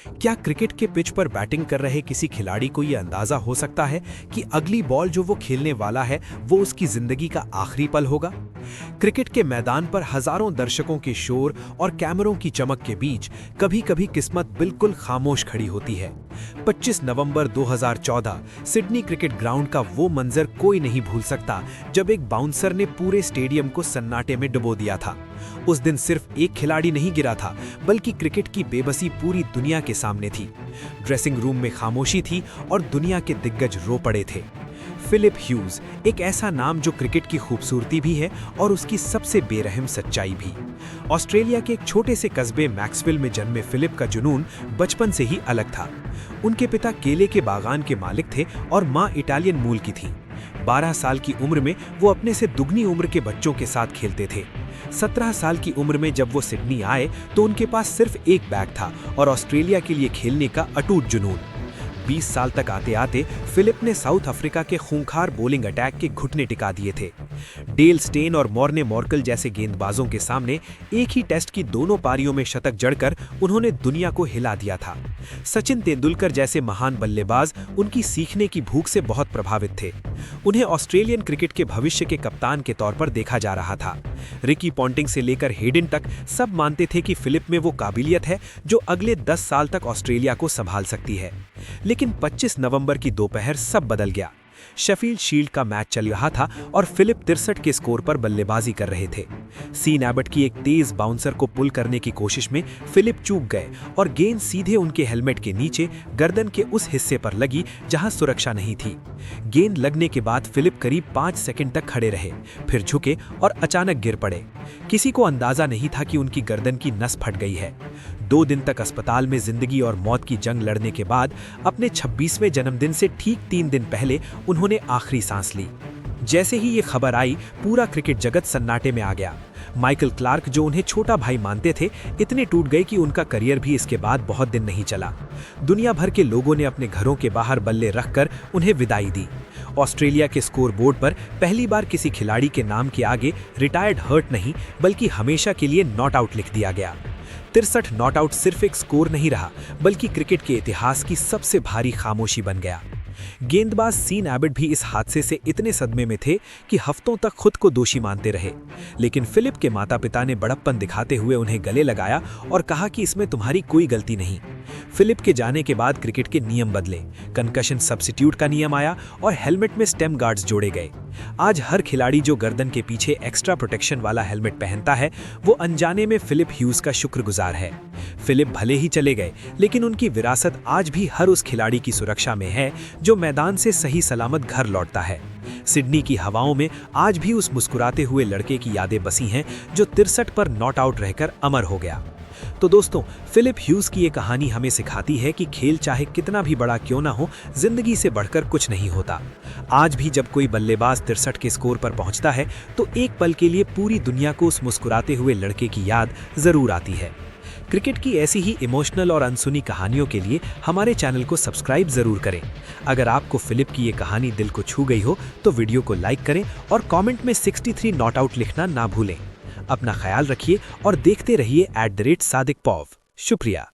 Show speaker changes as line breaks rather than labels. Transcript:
क्या क्रिकेट के पिच पर बैटिंग कर रहे किसी खिलाड़ी को यह अंदाजा हो सकता है कि अगली बॉल जो वो खेलने वाला है वो उसकी जिंदगी का आखिरी पल होगा? क्रिकेट के मैदान पर हजारों दर्शकों के शोर और कैमरों की चमक के बीच कभी-कभी किस्मत बिल्कुल खामोश खड़ी होती है। 25 नवंबर 2014 सिडनी क्रिकेट ग्राउंड का वो मंजर कोई नहीं भूल सकता जब एक बाउंसर ने पूरे स्टेडियम को सन्नाटे में डुबो दिया था। उस दिन सिर्फ एक खिलाड़ी नहीं गिरा था, बल्कि क्रिकेट की बेबसी पूरी दुनिया के सामने थी। ड्रेसिंग रूम में खामोशी थी और दुनिया के दिग्गज रो पड़े थे। फिलिप ह्यूज, एक ऐसा नाम जो क्रिकेट की खूबसूरती भी है और उसकी सबसे बेरहम सच्चाई भी। ऑस्ट्रेलिया के एक छोटे से कस्बे मैक्सवेल में जन्मे फिलिप का जुनून बचपन से ही अलग था। उनके पिता केले के बागान के मालिक थे और मां इटालियन मूल की थी। 12 साल की उम्र में वो अपने से दुगनी उम्र के बच्चों के साथ खेलते थे। 17 साल की उम्र में जब वो सिडनी आए तो उनके पास सिर्फ एक बैग था और ऑस्ट्रेलिया के लिए खेलने का अटूट जुनून। 20 साल तक आते आते फिलिप ने साउथ अफ्रीका के खूंखार बॉलिंग अटैक के घुटने टिका दिए थे। डेल स्टेन और मॉर्ने मॉर्कल जैसे गेंदबाजों के सामने एक ही टेस्ट की दोनों पारियों में शतक जड़कर उन्होंने दुनिया को हिला दिया था। सचिन तेंदुलकर जैसे महान बल्लेबाज उनकी सीखने की भूख से बहुत प्रभावित थे। उन्हें ऑस्ट्रेलियन क्रिकेट के भविष्य के कप्तान के तौर पर देखा जा रहा था। रिकी पॉन्टिंग से लेकर हेडन तक सब मानते थे कि फिलिप में वो काबिलियत है जो अगले 10 साल तक ऑस्ट्रेलिया को संभाल सकती है। लेकिन 25 नवंबर की दोपहर सब बदल गया। शेफील्ड शील्ड का मैच चल रहा था और फिलिप 63 के स्कोर पर बल्लेबाजी कर रहे थे। सीन एबट की एक तेज बाउंसर को पुल करने की कोशिश में फिलिप चूक गए और गेंद सीधे उनके हेलमेट के नीचे गर्दन के उस हिस्से पर लगी जहां सुरक्षा नहीं थी। गेंद लगने के बाद फिलिप करीब 5 सेकंड तक खड़े रहे, फिर झुके और अचानक गिर पड़े। किसी को अंदाजा नहीं था कि उनकी गर्दन की नस फट गई है। 2 दिन तक अस्पताल में जिंदगी और मौत की जंग लड़ने के बाद अपने 26वें जन्मदिन से ठीक 3 दिन पहले उन्होंने आखिरी सांस ली। जैसे ही ये खबर आई, पूरा क्रिकेट जगत सन्नाटे में आ गया। माइकल क्लार्क, जो उन्हें छोटा भाई मानते थे, इतने टूट गए कि उनका करियर भी इसके बाद बहुत दिन नहीं चला। दुनिया भर के लोगों ने अपने घरों के बाहर बल्ले रखकर उन्हें विदाई दी। ऑस्ट्रेलिया के स्कोर बोर्ड पर पहली बार किसी खिलाड़ी के नाम के आगे रिटायर्ड हर्ट नहीं, बल्कि हमेशा के लिए नॉट आउट लिख दिया गया। 63 नॉट आउट सिर्फ एक स्कोर नहीं रहा, बल्कि क्रिकेट के इतिहास की सबसे भारी खामोशी बन गया। गेंदबाज सीन एबट भी इस हादसे से इतने सदमे में थे कि हफ्तों तक खुद को दोषी मानते रहे। लेकिन फिलिप के माता-पिता ने बड़प्पन दिखाते हुए उन्हें गले लगाया और कहा कि इसमें तुम्हारी कोई गलती नहीं। फिलिप के जाने के बाद क्रिकेट के नियम बदले, कंकशन सब्स्टिट्यूट का नियम आया और हेलमेट में स्टेम गार्ड्स जोड़े गए। आज हर खिलाड़ी जो गर्दन के पीछे एक्स्ट्रा प्रोटेक्शन वाला हेलमेट पहनता है, वो अनजाने में फिलिप ह्यूज का शुक्रगुजार है। फिलिप भले ही चले गए, लेकिन उनकी विरासत आज भी हर उस खिलाड़ी की सुरक्षा में है जो मैदान से सही सलामत घर लौटता है। सिडनी की हवाओं में आज भी उस मुस्कुराते हुए लड़के की यादें बसी हैं जो 63 पर नॉट आउट रहकर अमर हो गया। तो दोस्तों, फिलिप ह्यूज की ये कहानी हमें सिखाती है कि खेल चाहे कितना भी बड़ा क्यों ना हो, जिंदगी से बढ़कर कुछ नहीं होता। आज भी जब कोई बल्लेबाज 63 के स्कोर पर पहुंचता है तो एक पल के लिए पूरी दुनिया को उस मुस्कुराते हुए लड़के की याद जरूर आती है। क्रिकेट की ऐसी ही इमोशनल और अनसुनी कहानियों के लिए हमारे चैनल को सब्सक्राइब जरूर करें। अगर आपको फिलिप की ये कहानी दिल को छू गई हो तो वीडियो को लाइक करें और कमेंट में 63 नॉट आउट लिखना ना भूलें। अपना ख्याल रखिए और देखते रहिए @SadiqPov। शुक्रिया।